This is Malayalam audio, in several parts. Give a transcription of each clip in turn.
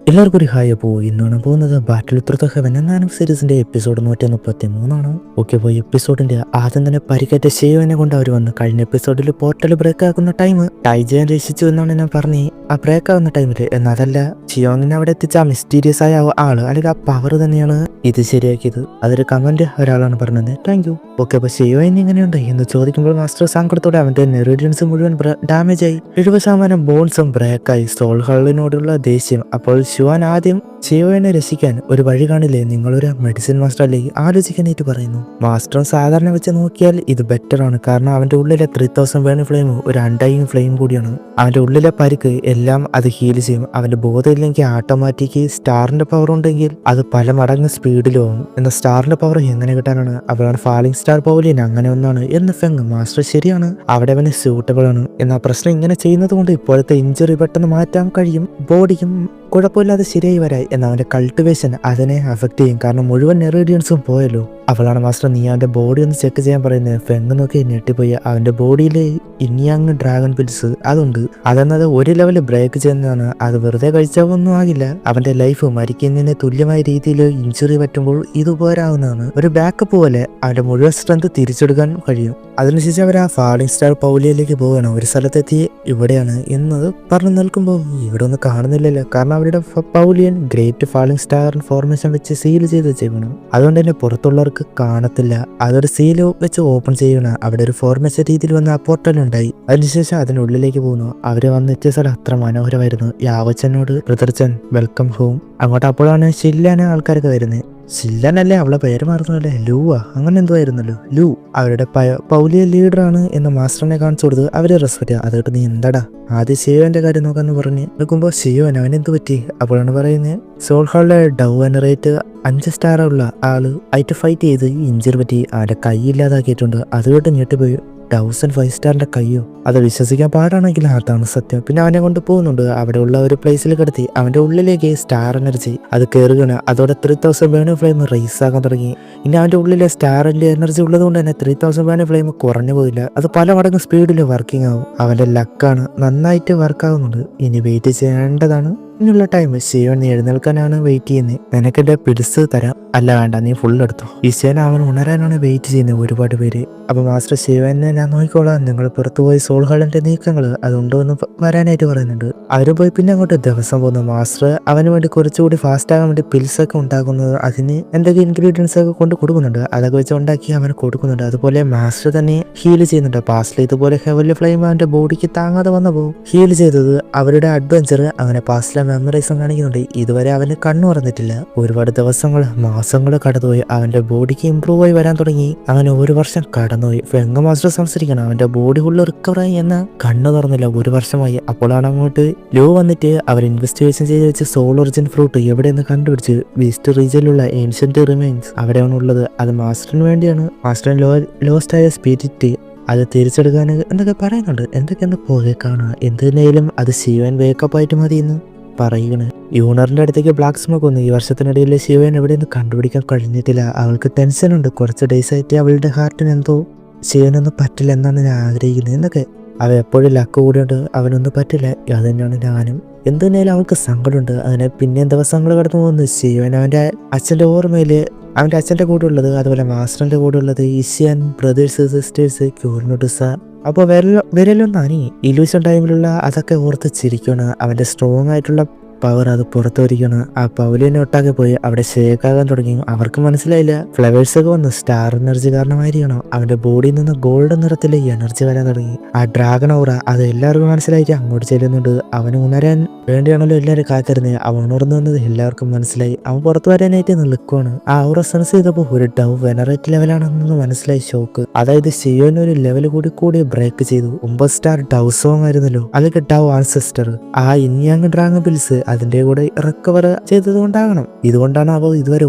എല്ലാവർക്കും ഒരു ഹായ്. അപ്പോൾ ഇന്നാണ് പോകുന്നത് ബാറ്റിൽ ത്രൂ ദ ഹെവൻ എന്ന സീരീസിന്റെ എപ്പിസോഡ് 133 ഓക്കെ. പോയി എപ്പിസോഡിന്റെ ആദ്യം തന്നെ പരിക്കേറ്റ ഷെയോനെ കൊണ്ട് അവർ വന്ന് കഴിഞ്ഞ എപ്പിസോഡിൽ പോർട്ടൽ ബ്രേക്ക് ആക്കുന്ന ടൈം ടൈജൻ രക്ഷിച്ചു എന്നാണ് ഞാൻ പറഞ്ഞ് ആ ബ്രേക്ക് ആകുന്ന ടൈമിൽ. എന്നതല്ല, ഷിയോങ്ങിനെ അവിടെ എത്തിച്ച ആ മിസ്റ്റീരിയസ് ആയ ആള് അല്ലെങ്കിൽ ആ പവർ തന്നെയാണ് ഇത് ശരിയാക്കിയത്. അതൊരു കമന്റ് ഒരാളാണ് പറഞ്ഞത്. Thank you. ഓക്കെ. അപ്പൊ ഷിയോയിന് ഇങ്ങനെയുണ്ട് എന്ന് ചോദിക്കുമ്പോൾ മാസ്റ്റർ സങ്കടത്തോടെ അവന്റെ നെറിഡിയൻസ് മുഴുവൻ ഡാമേജ് ആയി, 70% ബോൺസും ബ്രേക്കായി. സോൾ ഹള്ളിനോടുള്ള ദേഷ്യം. അപ്പോൾ ഷുവാൻ ആദ്യം ഷിയോയെ രക്ഷിക്കാൻ ഒരു വഴി കാണില്ലേ, നിങ്ങളൊരു മെഡിസിൻ മാസ്റ്റർ അല്ലേ, ആലോചിക്കാനായിട്ട് പറയുന്നു. മാസ്റ്ററും സാധാരണ വെച്ച് നോക്കിയാൽ ഇത് ബെറ്റർ ആണ്, കാരണം അവന്റെ ഉള്ളിലെ 3000 വേണ ഫ്ലെയിം ഒരു അൺഡൈയിങ് ഫ്ലെയിം കൂടിയാണ്. അവന്റെ ഉള്ളിലെ പരിക്ക് എല്ലാം അത് ഹീൽ ചെയ്യും. അവന്റെ ബോധം ഇല്ലെങ്കിൽ ഓട്ടോമാറ്റിക് സ്റ്റാറിന്റെ പവർ ഉണ്ടെങ്കിൽ അത് പല മടങ്ങ് സ്പീഡിലും. എന്നാൽ സ്റ്റാറിന്റെ പവർ എങ്ങനെ കിട്ടാനാണ്? അവരാണ് ഫാലിംഗ് സ്റ്റാർ പൗലിയൻ, അങ്ങനെ ഒന്നാണ് എന്ന് ഫെങ്. മാസ്റ്റർ ശരിയാണ്, അവിടെ അവന് സ്യൂട്ടബിൾ ആണ്. എന്നാൽ പ്രശ്നം ഇങ്ങനെ ചെയ്യുന്നത് കൊണ്ട് ഇപ്പോഴത്തെ ഇഞ്ചുറി പെട്ടെന്ന് മാറ്റാൻ കഴിയും, ബോഡിക്കും കുഴപ്പമില്ലാതെ ശരിയായി വരായി. എന്നാൽ അവന്റെ കൾട്ടിവേഷൻ അതിനെ അഫക്ട് ചെയ്യും, കാരണം മുഴുവൻ നെറിഡിയൻസും പോയല്ലോ. അവളാണ് മാസ്റ്റർ നീ അവന്റെ ബോഡി ഒന്ന് ചെക്ക് ചെയ്യാൻ പറയുന്നത്. ഫെങ് നോക്കി ഞെട്ടിപ്പോയി. അവന്റെ ബോഡിയിൽ ഇനിയങ്ങ് ഡ്രാഗൺ പിൽസ് അതുണ്ട്. അതെന്നത് ഒരു ലെവല് ബ്രേക്ക് ചെയ്യുന്നതാണ്. അത് വെറുതെ കഴിച്ചാവൊന്നും ആകില്ല. അവന്റെ ലൈഫ് മരിക്കുന്നതിന് തുല്യമായ രീതിയിൽ ഇഞ്ചുറി പറ്റുമ്പോൾ ഇത് പോരാവുന്നതാണ്. ഒരു ബാക്കപ്പ് പോലെ അവന്റെ മുഴുവൻ സ്ട്രെങ്ത് തിരിച്ചെടുക്കാൻ കഴിയും. അതിനുശേഷം അവർ ആ ഫാളിംഗ് സ്റ്റാർ പൗലിയയിലേക്ക് പോവുകയാണ്. ഒരു സ്ഥലത്തെത്തി ഇവിടെയാണ് എന്നത് പറഞ്ഞു നിൽക്കുമ്പോൾ ഇവിടെ ഒന്നും കാണുന്നില്ലല്ലോ, കാരണം അവരുടെ pavilion great falling star formation വെച്ച് സീൽ ചെയ്ത് വെച്ചേക്കണം. അതുകൊണ്ട് തന്നെ പുറത്തുള്ളവർക്ക് കാണത്തില്ല. അതൊരു സീൽ വെച്ച് ഓപ്പൺ ചെയ്യണം. അവിടെ ഒരു ഫോർമേഷൻ രീതിയിൽ വന്ന ആ പോർട്ടൽ ഉണ്ടായി. അതിനുശേഷം അതിനുള്ളിലേക്ക് പോകുന്നു. അവര് വന്നെത്തിയ സ്ഥലം അത്ര മനോഹരമായിരുന്നു. യാവച്ചനോട് ബ്രദർച്ചൻ വെൽക്കം ഹോം അങ്ങോട്ട്. അപ്പോഴാണ് ഷില്ലാന ആൾക്കാരൊക്കെ വരുന്നത്. ഷില്ലാനല്ലേ, അവളെ പേര് മാറുന്നല്ലേ, ലൂവാ അങ്ങനെ എന്തോ ആയിരുന്നല്ലോ, ലൂ. അവരുടെ പൗലിയ ലീഡറാണ് എന്ന് മാസ്റ്ററിനെ കാണിച്ചു കൊടുത്ത് അവര് റെസ്പെക്ട് ചെയ്യുക. അതുകൊണ്ട് നീ എന്താടാ ആദ്യം ഷിയോന്റെ കാര്യം നോക്കാന്ന് പറഞ്ഞ് നിൽക്കുമ്പോൾ ഷിയോൻ അവനെന്ത് പറ്റി? അപ്പോഴാണ് പറയുന്നത് സോൾ ഹാളിലെ ഡൗ എനറേറ്റ് 5 സ്റ്റാറുള്ള ആള് ആയിട്ട് ഫൈറ്റ് ചെയ്ത് ഇഞ്ചറി പറ്റി അവന്റെ കൈ ഇല്ലാതാക്കിയിട്ടുണ്ട്. അതുകൊണ്ട് ഞെട്ടിപ്പോയി. 1005 സ്റ്റാറിന്റെ കയ്യോ? അത് വിശ്വസിക്കാൻ പാടാണെങ്കിൽ അതാണ് സത്യം. പിന്നെ അവനെ കൊണ്ട് പോകുന്നുണ്ട്. അവിടെ ഉള്ള ഒരു പ്ലേസിൽ കിടത്തി അവന്റെ ഉള്ളിലേക്ക് സ്റ്റാർ എനർജി അത് കയറുകയാണ്. അതോടെ 3000 വേണ ഫ്ലെയിം റേസ് ആക്കാൻ തുടങ്ങി. ഇനി അവന്റെ ഉള്ളിലെ സ്റ്റാറിന്റെ എനർജി ഉള്ളത് കൊണ്ട് തന്നെ 3000 വേണ ഫ്ലെയിം കുറഞ്ഞു പോയില്ല. അത് പല മടങ്ങ് സ്പീഡിൽ വർക്കിംഗ് ആവും. അവന്റെ ലക്കാണ്, നന്നായിട്ട് വർക്ക് ആവുന്നുണ്ട്. ഇനി വെയിറ്റ് ചെയ്യേണ്ടതാണ്. ഇനിയുള്ള ടൈം ഷിയോൻ നീ എഴുന്നേൽക്കാനാണ് വെയിറ്റ് ചെയ്യുന്നത്. നിനക്കെന്റെ പിടിച്ച് തരാം. അല്ല വേണ്ട, നീ ഫുൾ എടുത്തോ. ഈശോൻ അവൻ ഉണരാനാണ് വെയിറ്റ് ചെയ്യുന്നത് ഒരുപാട് പേര്. അപ്പൊ മാസ്റ്റർ ഷിയോനെ ഞാൻ നോക്കിക്കോളാം, നിങ്ങൾ പുറത്തുപോയി സോൾ ഹാളിന്റെ നീക്കങ്ങൾ അതുണ്ടോ എന്ന് വരാനായിട്ട് പറയുന്നുണ്ട്. അവര് പോയി പിന്നെ അങ്ങോട്ട് ദിവസം പോകുന്നു. മാസ്റ്റർ അവന് വേണ്ടി കുറച്ചുകൂടി ഫാസ്റ്റ് ആകാൻ വേണ്ടി പിൽസ് ഒക്കെ ഉണ്ടാക്കുന്നത്, അതിന് എന്തൊക്കെ ഇൻഗ്രീഡിയൻസ് ഒക്കെ കൊണ്ട് കൊടുക്കുന്നുണ്ട്. അതൊക്കെ വെച്ച് ഉണ്ടാക്കി അവന് കൊടുക്കുന്നുണ്ട്. അതുപോലെ മാസ്റ്റർ തന്നെ ഹീൽ ചെയ്യുന്നുണ്ട്. പാസ്റ്റിൽ ഇതുപോലെ ഹെവൻലി ഫ്ലെയിം അവന്റെ ബോഡിക്ക് താങ്ങാതെ വന്നപ്പോ ഹീൽ ചെയ്തത് അവരുടെ അഡ്വഞ്ചർ അങ്ങനെ പാസ്റ്റിലെ മെമ്മറൈസും കാണിക്കുന്നുണ്ട്. ഇതുവരെ അവന് കണ്ണു തുറന്നിട്ടില്ല. ഒരുപാട് ദിവസങ്ങൾ മാസങ്ങൾ കടന്നുപോയി. അവന്റെ ബോഡിക്ക് ഇമ്പ്രൂവ് ആയി വരാൻ തുടങ്ങി. അങ്ങനെ 1 വർഷം കടന്നുപോയി. ഫെങ് മാസ്റ്റർ സംസാരിക്കണം, അവന്റെ ബോഡി ഫുള്ള് റിക്കവറായി എന്ന കണ്ണു തുറന്നില്ല. 1 വർഷമായി. അപ്പോഴാണ് അങ്ങോട്ട് ലോ വന്നിട്ട് അവർ ഇൻവെസ്റ്റിഗേഷൻ ചെയ്ത് വെച്ച് സോൾ ഒറിജിൻ ഫ്രൂട്ട് എവിടെയെന്ന് കണ്ടുപിടിച്ച് വെസ്റ്റ് റീജിയനിലുള്ള ഏൻഷ്യന്റ് റിമൈൻസ് അവിടെയാണ് ഉള്ളത്. അത് മാസ്റ്ററിന് വേണ്ടിയാണ്. മാസ്റ്ററിന് ലോസ്റ്റ് ആയ സ്പിരിറ്റ് അത് തിരിച്ചെടുക്കാൻ എന്തൊക്കെ പറയുന്നുണ്ട്. എന്തൊക്കെയെന്ന് പോകെ കാണുക. എന്തിനേലും അത് ഷിയോൻ വേക്കപ്പ് ആയിട്ട് മതിയെന്ന് പറയുകയാണ്. യൂണറിന്റെ അടുത്തേക്ക് ബ്ലാക്ക് സ്മോക്ക് വന്നു. ഈ വർഷത്തിനിടയിൽ ഷിയോൻ എവിടെയൊന്ന് കണ്ടുപിടിക്കാൻ കഴിഞ്ഞിട്ടില്ല. അവൾക്ക് ടെൻഷൻ ഉണ്ട്. കുറച്ച് ഡേയ്സ് ആയിട്ട് അവളുടെ ഹാർട്ടിന് എന്തോ ഷിയോനൊന്നും പറ്റില്ല എന്നാണ് ഞാൻ ആഗ്രഹിക്കുന്നത് എന്നൊക്കെ. അവ എപ്പോഴും ലക്ക് കൂടിയുണ്ട്, അവനൊന്നും പറ്റില്ല. അത് തന്നെയാണ് ഞാനും. എന്തിനായാലും അവൾക്ക് സങ്കടമുണ്ട്. അങ്ങനെ പിന്നെയും ദിവസങ്ങൾ കടന്നു പോകുന്നു. ഷിയോൻ അവന്റെ അച്ഛന്റെ ഓർമ്മയില് അവന്റെ അച്ഛന്റെ കൂടെ ഉള്ളത്, അതുപോലെ മാസ്റ്ററിന്റെ കൂടെ ഉള്ളത് ഈശ്യൻ ബ്രദേഴ്സ് സിസ്റ്റേഴ്സ് ക്യൂർനുട്ടുസ. അപ്പോൾ വിരലൊന്നാനി ഇലൂഷൻ ടൈമിലുള്ള അതൊക്കെ ഓർത്ത് ചിരിക്കുകയാണ്. അവന്റെ സ്ട്രോങ് ആയിട്ടുള്ള പവർ അത് പുറത്തു വരികയാണ്. ആ പൗലിയനെ ഒട്ടാകെ പോയി അവിടെ ഷേക്കാകാൻ തുടങ്ങി. അവർക്ക് മനസ്സിലായില്ല ഫ്ലവേഴ്സ് ഒക്കെ വന്ന് സ്റ്റാർ എനർജി കാരണമായിരിക്കണം അവന്റെ ബോഡിയിൽ നിന്ന് ഗോൾഡൻ നിറത്തിലെ എനർജി വരാൻ തുടങ്ങി. ആ ഡ്രാഗൺ ഔറ അത് എല്ലാവർക്കും മനസ്സിലായിട്ട് അങ്ങോട്ട് ചെല്ലുന്നുണ്ട്. അവന് ഉണരാൻ വേണ്ടിയാണല്ലോ എല്ലാവരും കാത്തിരുന്നത്. അവൻ ഉണർന്നു വന്നത് എല്ലാവർക്കും മനസ്സിലായി. അവൻ പുറത്തു വരാനായിട്ട് നിൽക്കുവാണ്. ആ ഔറ സെൻസ് ചെയ്തപ്പോൾ ഒരു ഡൗ വെനറേറ്റ് ലെവലാണെന്ന് മനസ്സിലായി ഷോക്ക്. അതായത് ഷിയോൻ ഒരു ലെവൽ കൂടി ബ്രേക്ക് ചെയ്തു. 9 സ്റ്റാർ ഡൗ സോങ് ആയിരുന്നല്ലോ, അതൊക്കെ ഡൗ ആൻസെസ്റ്റർ. ആ ഇനിയങ് ഡ്രാഗൺ പിൽസ് അതിന്റെ കൂടെ റിക്കവർ ചെയ്തത് കൊണ്ടാകണം. ഇതുകൊണ്ടാണ് അവ ഇതുവരെ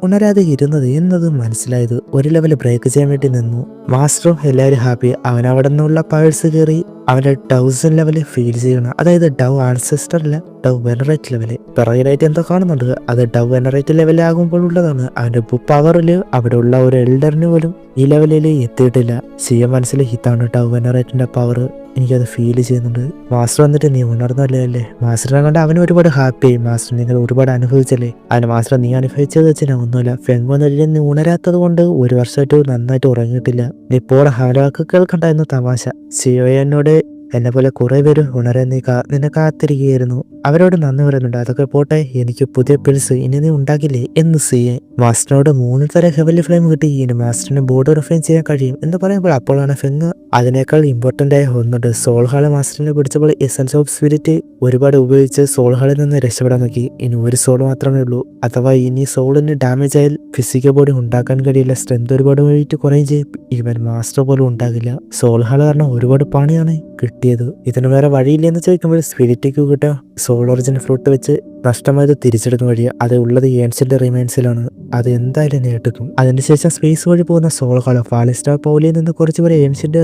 ഉണരാതെ ഇരുന്നത് എന്നത് മനസ്സിലായത്. ഒരു ലെവൽ ബ്രേക്ക് ചെയ്യാൻ വേണ്ടി നിന്നു. മാസ്റ്ററും എല്ലാവരും ഹാപ്പി. അവൻ അവിടെ നിന്നുള്ള പവേഴ്സ് കയറി അവന്റെ 1000 ലെവല് ഫീൽ ചെയ്യണം. അതായത് ഡൗ ആൻസെസ്റ്ററില്ല, ഡൗ വെനറേറ്റ് ലെവല്. പിറകിലായിട്ട് എന്തോ കാണുന്നുണ്ട്. അത് ഡൗ വെനറേറ്റ് ലെവലാകുമ്പോൾ ഉള്ളതാണ്. അവന്റെ പവറില് അവിടെ ഉള്ള ഒരു എൽഡറിന് പോലും ഈ ലെവലിൽ എത്തിയിട്ടില്ല. സിയ മനസ്സിൽ ഇതാണ് ഡൗ വെനറേറ്റിന്റെ പവർ. എനിക്കത് ഫീൽ ചെയ്യുന്നുണ്ട്. മാസ്റ്റർ വന്നിട്ട് നീ ഉണർന്നല്ലേ അല്ലേ? മാസ്റ്ററിനെ കൊണ്ട് അവന് ഒരുപാട് ഹാപ്പിയായി. മാസ്റ്റർ നിങ്ങൾ ഒരുപാട് അനുഭവിച്ചല്ലേ? അതിന് മാസ്റ്റർ നീ അനുഭവിച്ചത് വെച്ചാൽ ഒന്നുമില്ല. ഫെങ്കൊന്നല്ലേ നീ ഉണരാത്തത് കൊണ്ട് 1 വർഷമായിട്ട് നന്നായിട്ട് ഉറങ്ങിയിട്ടില്ല. നീ ഇപ്പോൾ ഹാലാക്ക് കേൾക്കണ്ടായിരുന്നു തമാശ. സിയോയെ എന്നോട് എന്നെ പോലെ കുറെ പേര് ഉണരാൻ നിന്നെ കാത്തിരിക്കുകയായിരുന്നു. അവരോട് നന്ദി പറയുന്നുണ്ട്. അതൊക്കെ പോട്ടെ, എനിക്ക് പുതിയ പിൽസ് ഇനി നീ ഉണ്ടാക്കില്ലേ എന്ന് സിയെ. മാസ്റ്ററിനോട് 3 തരം ഹെവൻലി ഫ്ലെയിം കിട്ടി. ഇനി മാസ്റ്ററിന് ബോർഡ് റിഫൈൻ ചെയ്യാൻ കഴിയും എന്ന് പറയുമ്പോൾ അപ്പോഴാണ് ഫെങ് അതിനേക്കാൾ ഇമ്പോർട്ടൻ്റ് ആയ ഒന്നുണ്ട്. സോൾ ഹാള് മാസ്റ്ററിനെ പിടിച്ചപ്പോൾ എസൻസ് ഓഫ് സ്പിരിറ്റ് ഒരുപാട് ഉപയോഗിച്ച് സോൾ ഹാളിൽ നിന്ന് രക്ഷപ്പെടാൻ നോക്കി. ഇനി ഒരു സോൾ മാത്രമേ ഉള്ളൂ. അഥവാ ഇനി സോളിന് ഡാമേജ് ആയാൽ ഫിസിക്കൽ ബോഡി ഉണ്ടാക്കാൻ കഴിയില്ല. സ്ട്രെങ്ത് ഒരുപാട് വേണ്ടിയിട്ട് കുറയും ചെയ്യും. ഇവൻ മാസ്റ്റർ പോലും ഉണ്ടാകില്ല. സോൾ ഹാള് കാരണം ഒരുപാട് പണിയാണ് കിട്ടിയത്. ഇതിന് വേറെ വഴിയില്ലെന്ന് ചോദിക്കുമ്പോൾ സ്പിരിറ്റിക്ക് കിട്ടുക സോൾ ഒറിജിൻ ഫ്രൂട്ട് വെച്ച് നഷ്ടമായത് തിരിച്ചെടുക്കാൻ വഴി. അത് ഉള്ളത് ഏൻഷ്യന്റ് റിമൈൻസിലാണ്. അത് എന്തായാലും നേടും. അതിനുശേഷം സ്പേസ് വഴി പോകുന്ന സോൾ ഹാള് ഫാലിസ്റ്റ പൗലിയിൽ നിന്ന് കുറച്ച് പേരെ ഏൻഷ്യന്റ്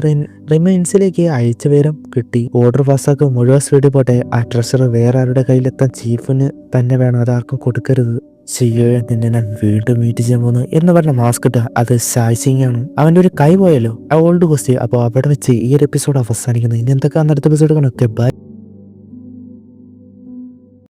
റിമൈൻസിലേക്ക് അയച്ച പേരും കിട്ടി. ഓർഡർ പാസ്സാക്കും മുഴുവൻ സ്പീഡിൽ പോട്ടെ. ആ ട്രഷർ വേറെ ആരുടെ കയ്യിലെത്താൻ ചീഫിന് തന്നെ വേണം. അതാർക്കും കൊടുക്കരുത്. സിയോയെ നിന്നെ ഞാൻ വീണ്ടും മീറ്റ് ചെയ്യാൻ പോകുന്നു എന്ന് പറഞ്ഞ മാസ്ക് ഇട്ട അത് ഷായ്സിങ് ആണ്. അവൻ്റെ ഒരു കൈ പോയല്ലോ. ആ ഓൾഡ് ക്വസ്റ്റ്യൻ. അപ്പോൾ അവിടെ വെച്ച് ഈ ഒരു എപ്പിസോഡ് അവസാനിക്കുന്നത്. ഇനി എന്തൊക്കെയാണ് അടുത്ത എപ്പിസോഡ് കാണും. ബൈ.